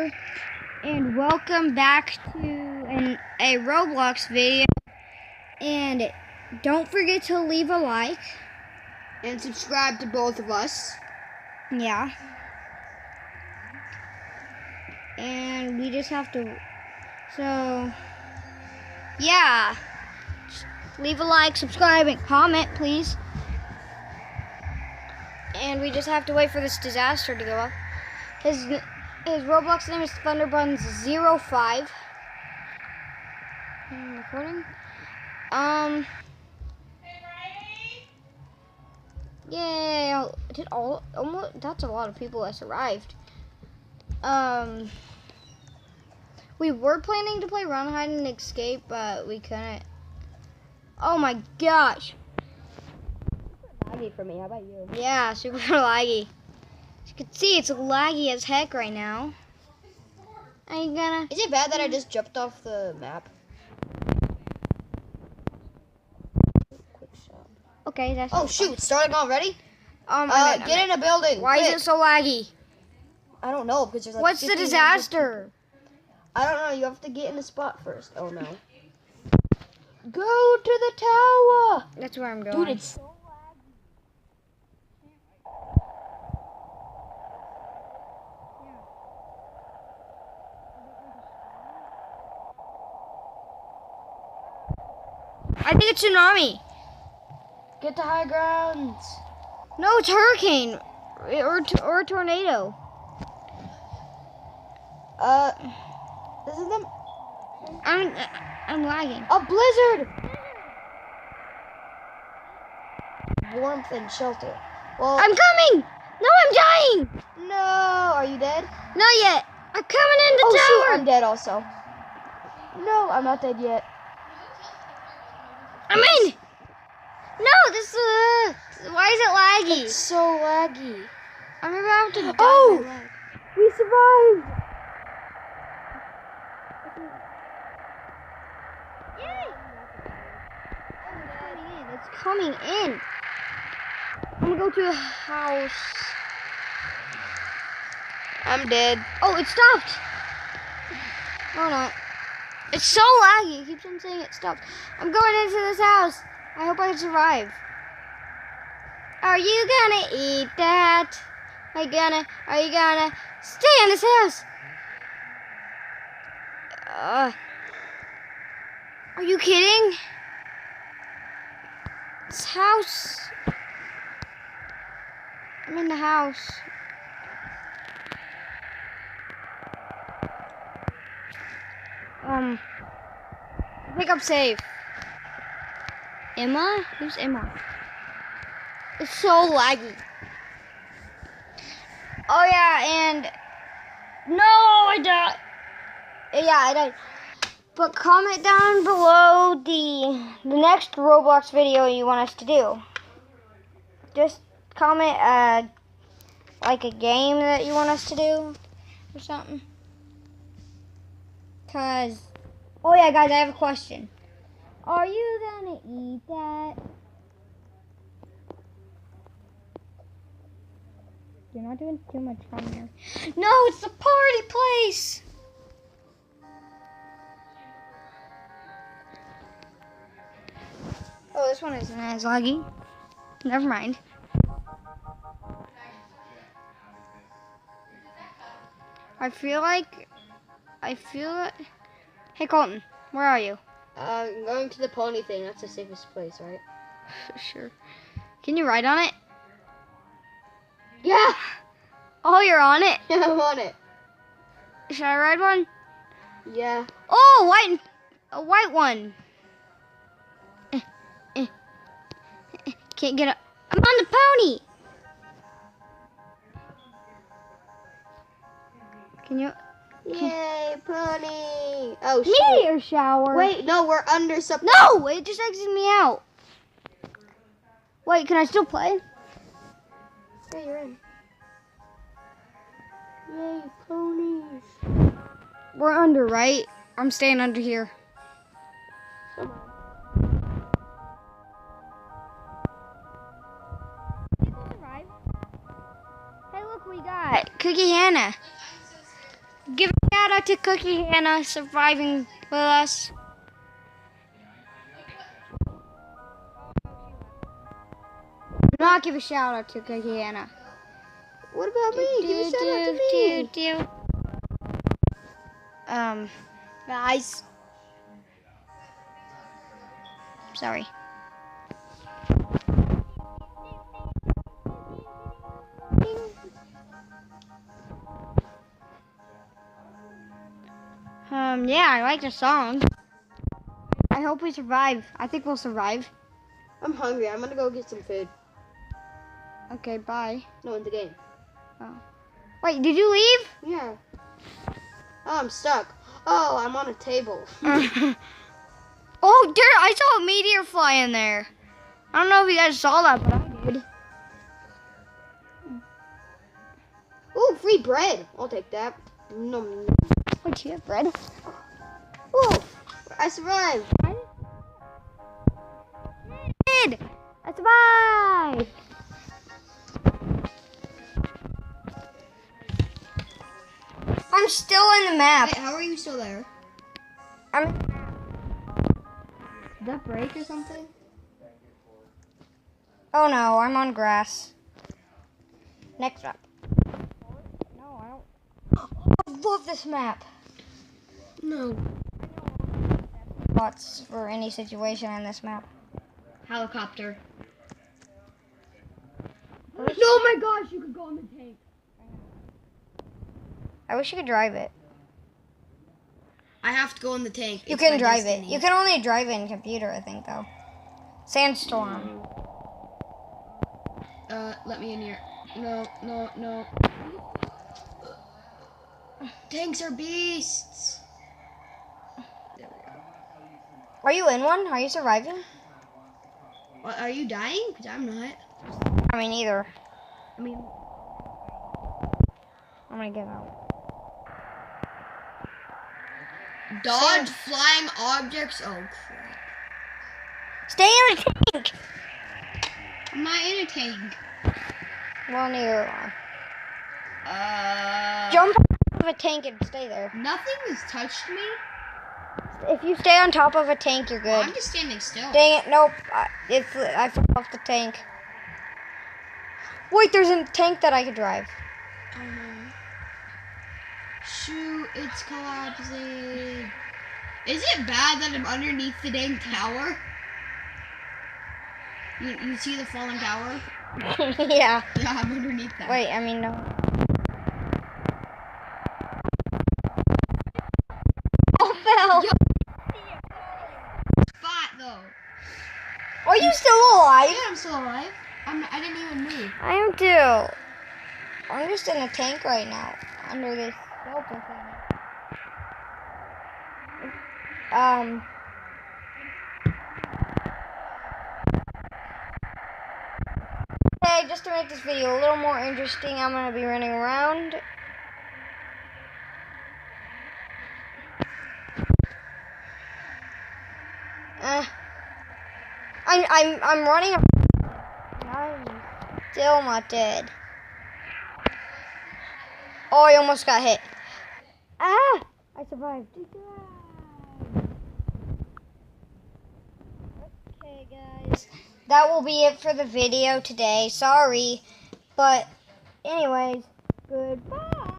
here, and welcome back to a Roblox video. And don't forget to leave a like and subscribe to both of us. Yeah. And we just have to, so yeah, leave a like, subscribe, and comment, please. And we just have to wait for this disaster to go up. His Roblox name is Thunderbuns05. I'm recording. Yay! Almost. That's a lot of people that survived. We were planning to play Run, Hide, and Escape, but we couldn't. Oh my gosh! Laggy for me. How about you? Yeah, super laggy. As you can see, it's laggy as heck right now. Are you gonna? Is it bad that I just jumped off the map? Okay, that's. Oh shoot! It's starting already. Get in a building. Why is it so laggy? I don't know because there's like. What's the disaster? I don't know. You have to get in the spot first. Oh no. Go to the tower. That's where I'm going. Dude, it's. I think it's tsunami. Get to high grounds. No, it's hurricane or tornado. This is them. I'm lagging. A blizzard. Warmth and shelter. Well, I'm coming. No, I'm dying. No, are you dead? Not yet. I'm coming in the tower. Shoot, I'm dead also. No, I'm not dead yet. I'm in. No, this why is it laggy? It's so laggy. I'm about to die. Oh, we survived. Yay! It's coming in. I'm gonna go to a house. I'm dead. Oh, it stopped. No, not. It's so laggy. It keeps on saying it stopped. I'm going into this house. I hope I can survive. Are you gonna eat that? Are you gonna stay in this house? Are you kidding? This house. I'm in the house. I think I'm safe. Emma? Who's Emma? It's so laggy. Oh yeah, and no, I died. Yeah, I died. But comment down below the next Roblox video you want us to do. Just comment like a game that you want us to do or something. Oh yeah, guys, I have a question. Are you gonna eat that? You're not doing too much fun there. No, it's the party place! Oh, this one isn't as laggy. Never mind. I feel like... Hey, Colton, where are you? I'm going to the pony thing. That's the safest place, right? Sure. Can you ride on it? Yeah! Oh, you're on it? Yeah, I'm on it. Should I ride one? Yeah. Oh, a white one. Can't get up. I'm on the pony. Can you? Yay, pony! Oh, Meteor shower. Wait, no, we're under something. No, it just exited me out. Wait, can I still play? Yeah, you're in. Yay, ponies. We're under, right? I'm staying under here. Hey, look, we got Cookie Hannah. Give a shout out to Cookie Hannah surviving with us. Not give a shout out to Cookie Hannah. What about me? Give a shout out to me. Guys. Sorry. Yeah, I like the song. I hope we survive. I think we'll survive. I'm hungry. I'm gonna go get some food. Okay, bye. No, in the game. Oh. Wait, did you leave? Yeah. Oh, I'm stuck. Oh, I'm on a table. Oh, there! I saw a meteor fly in there. I don't know if you guys saw that, but I did. Ooh, free bread. I'll take that. Nom. Wait, you have bread? Ooh, I survived. I did! I survived! I'm still in the map. Wait, how are you still there? I'm. Did that break or something? Oh no, I'm on grass. Next up. No, I don't. I love this map. No. Spots for any situation on this map. Helicopter. No, my gosh, you could go on the tank. I wish you could drive it. I have to go in the tank. You can drive it. You can only drive it in computer, I think, though. Sandstorm. Let me in here. No, no, no. Tanks are beasts. There we go. Are you in one? Are you surviving? What, are you dying? Because I'm not. I mean, either. I mean, I'm gonna get out. dodge flying objects. Oh, crap. Stay in the tank! I'm not in a tank. Well, neither am I. Jump off of a tank and stay there. Nothing has touched me. If you stay on top of a tank, you're good. I'm just standing still. Dang it, nope. I fell off the tank. Wait, there's a tank that I could drive. Oh no. Shoot, it's collapsing. Is it bad that I'm underneath the dang tower? You see the falling tower? Yeah. Yeah, I'm underneath that. Wait, I mean, no. Oh, fell. Yo. Spot though. Are you still alive? Yeah, I'm still alive. I didn't even move. I am too. I'm just in a tank right now, under this shelter thing. Okay, just to make this video a little more interesting, I'm gonna be running around. I'm running. I'm still not dead. Oh, I almost got hit. Ah! I survived. Okay, guys. That will be it for the video today. Sorry. But, anyways, goodbye.